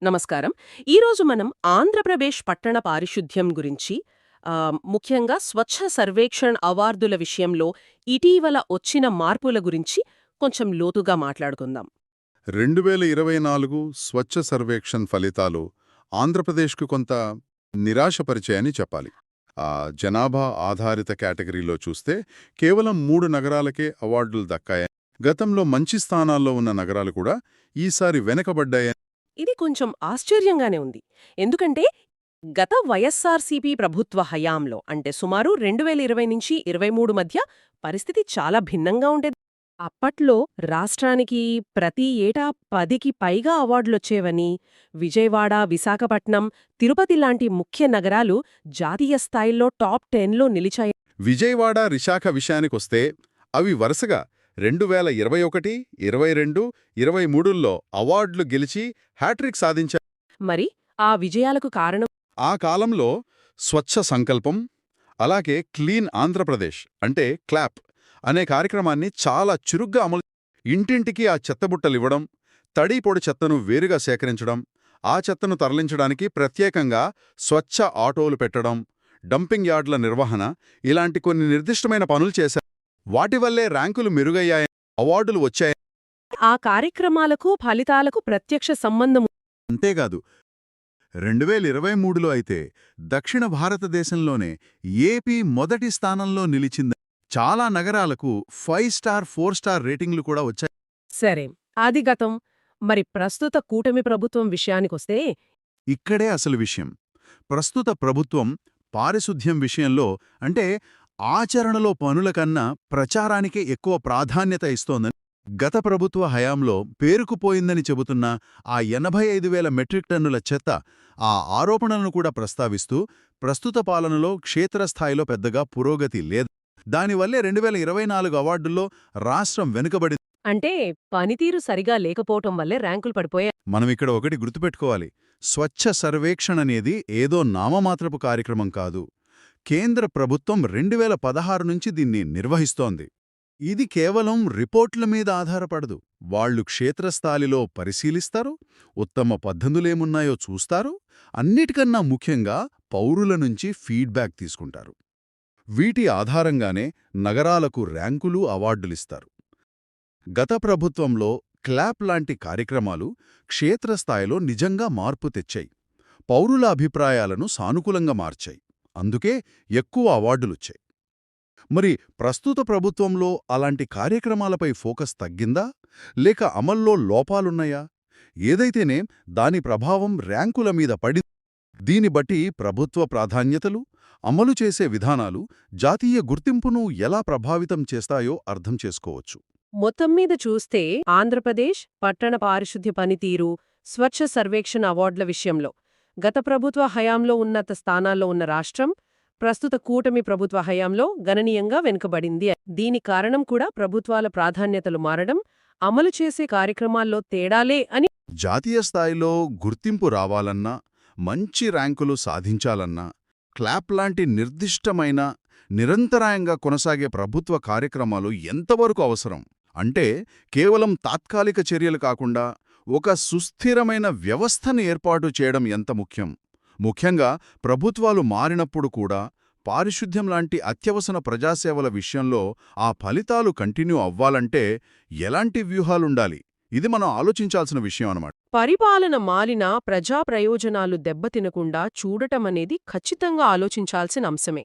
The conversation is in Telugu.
నమస్కారం. ఈరోజు మనం ఆంధ్రప్రదేశ్ పట్టణ పారిశుధ్యం గురించి, ముఖ్యంగా స్వచ్ఛ సర్వేక్షణ్ అవార్డుల విషయంలో ఇటీవల వచ్చిన మార్పుల గురించి కొంచెం లోతుగా మాట్లాడుకుందాం. 2024 స్వచ్ఛ సర్వేక్షణ్ ఫలితాలు ఆంధ్రప్రదేశ్కు కొంత నిరాశపరిచాయని చెప్పాలి. జనాభా ఆధారిత కేటగిరీలో చూస్తే కేవలం 3 నగరాలకే అవార్డులు దక్కాయని, గతంలో మంచి స్థానాల్లో ఉన్న నగరాలు కూడా ఈసారి వెనకబడ్డాయని. ఇది కొంచెం ఆశ్చర్యంగానే ఉంది. ఎందుకంటే గత వైఎస్సార్సీపీ ప్రభుత్వ హయాంలో, అంటే సుమారు 2020 నుంచి 23 మధ్య పరిస్థితి చాలా భిన్నంగా ఉండేది. అప్పట్లో రాష్ట్రానికి ప్రతి ఏటా 10కి పైగా అవార్డులొచ్చేవని, విజయవాడ, విశాఖపట్నం, తిరుపతి లాంటి ముఖ్య నగరాలు జాతీయ స్థాయిలో టాప్ 10లో నిలిచాయి. విజయవాడ, విశాఖ విషయానికొస్తే అవి వరుసగా 2021, 22, 23ల్లో అవార్డులు గెలిచి హ్యాట్రిక్ సాధించాయి. మరి ఆ విజయాలకు కారణం? ఆ కాలంలో స్వచ్ఛ సంకల్పం, అలాగే క్లీన్ ఆంధ్రప్రదేశ్ అంటే క్లాప్ అనే కార్యక్రమాన్ని చాలా చురుగ్గా అమలు. ఇంటింటికి ఆ చెత్తబుట్టలివ్వడం, తడి పొడి చెత్తను వేరుగా సేకరించడం, ఆ చెత్తను తరలించడానికి ప్రత్యేకంగా స్వచ్ఛ ఆటోలు పెట్టడం, డంపింగ్ యార్డుల నిర్వహణ, ఇలాంటి కొన్ని నిర్దిష్టమైన పనులు చేశారు. వాటి వల్లే ర్యాంకులు మెరుగయ్యాయని, అవార్డులు వచ్చాయని. ఆ కార్యక్రమాలకు ఫలితాలకు ప్రత్యక్ష సంబంధము. అంతేకాదు, 2023లో అయితే దక్షిణ భారతదేశంలోనే ఏపీ మొదటి స్థానంలో నిలిచింది. చాలా నగరాలకు 5 స్టార్, 4 స్టార్ రేటింగ్లు కూడా వచ్చాయి. సరే, అది గతం. మరి ప్రస్తుత కూటమి ప్రభుత్వం విషయానికొస్తే ఇక్కడే అసలు విషయం. ప్రస్తుత ప్రభుత్వం పారిశుధ్యం విషయంలో, అంటే ఆచరణలో పనుల కన్నా ప్రచారానికే ఎక్కువ ప్రాధాన్యత ఇస్తోందని, గత ప్రభుత్వ హయాంలో పేరుకుపోయిందని చెబుతున్న ఆ 85,000 మెట్రిక్ టన్నుల చెత్త, ఆ ఆరోపణలను కూడా ప్రస్తావిస్తూ ప్రస్తుత పాలనలో క్షేత్రస్థాయిలో పెద్దగా పురోగతి లేదు, దానివల్లే 2024 అవార్డుల్లో రాష్ట్రం వెనుకబడింది. అంటే పనితీరు సరిగా లేకపోవటం వల్లే ర్యాంకులు పడిపోయాయి. మనమిక్కడ ఒకటి గుర్తుపెట్టుకోవాలి. స్వచ్ఛ సర్వేక్షణ అనేది ఏదో నామమాత్రపు కార్యక్రమం కాదు. కేంద్ర ప్రభుత్వం 2016 నుంచి దీన్ని నిర్వహిస్తోంది. ఇది కేవలం రిపోర్ట్ల మీద ఆధారపడదు. వాళ్లు క్షేత్రస్థాయిలో పరిశీలిస్తారు, ఉత్తమ పద్ధతులేమున్నాయో చూస్తారు, అన్నిటికన్నా ముఖ్యంగా పౌరుల నుంచి ఫీడ్బ్యాక్ తీసుకుంటారు. వీటి ఆధారంగానే నగరాలకు ర్యాంకులు, అవార్డులిస్తారు. గత ప్రభుత్వంలో క్లాప్ లాంటి కార్యక్రమాలు క్షేత్రస్థాయిలో నిజంగా మార్పు తెచ్చాయి, పౌరుల అభిప్రాయాలను సానుకూలంగా మార్చాయి. అందుకే ఎక్కువ అవార్డులొచ్చాయి. మరి ప్రస్తుత ప్రభుత్వంలో అలాంటి కార్యక్రమాలపై ఫోకస్ తగ్గిందా, లేక అమల్లో లోపాలున్నాయా? ఏదైతేనే దాని ప్రభావం ర్యాంకుల మీద పడి. దీని బట్టి ప్రభుత్వ ప్రాధాన్యతలు, అమలు చేసే విధానాలు జాతీయ గుర్తింపును ఎలా ప్రభావితం చేస్తాయో అర్థం చేసుకోవచ్చు. మొత్తం మీద చూస్తే ఆంధ్రప్రదేశ్ పట్టణ పారిశుధ్య పనితీరు, స్వచ్ఛ సర్వేక్షణ్ అవార్డుల విషయంలో గత ప్రభుత్వ హయాంలో ఉన్నత స్థానాల్లో ఉన్న రాష్ట్రం ప్రస్తుత కూటమి ప్రభుత్వ హయాంలో గణనీయంగా వెనుకబడింది. దీని కారణం కూడా ప్రభుత్వాల ప్రాధాన్యతలు మారడం, అమలు చేసే కార్యక్రమాల్లో తేడాలే అని. జాతీయ స్థాయిలో గుర్తింపు రావాలన్నా, మంచి ర్యాంకులు సాధించాలన్నా, క్లాప్ లాంటి నిర్దిష్టమైన, నిరంతరాయంగా కొనసాగే ప్రభుత్వ కార్యక్రమాలు ఎంతవరకు అవసరం అంటే, కేవలం తాత్కాలిక చర్యలు కాకుండా ఒక సుస్థిరమైన వ్యవస్థను ఏర్పాటు చేయడం ఎంత ముఖ్యం. ముఖ్యంగా ప్రభుత్వాలు మారినప్పుడు కూడా పారిశుధ్యం లాంటి అత్యవసర ప్రజాసేవల విషయంలో ఆ ఫలితాలు కంటిన్యూ అవ్వాలంటే ఎలాంటి వ్యూహాలుండాలి? ఇది మనం ఆలోచించాల్సిన విషయం అన్నమాట. పరిపాలన మారినా ప్రజా ప్రయోజనాలు దెబ్బతినకుండా చూడటమనేది ఖచ్చితంగా ఆలోచించాల్సిన అంశమే.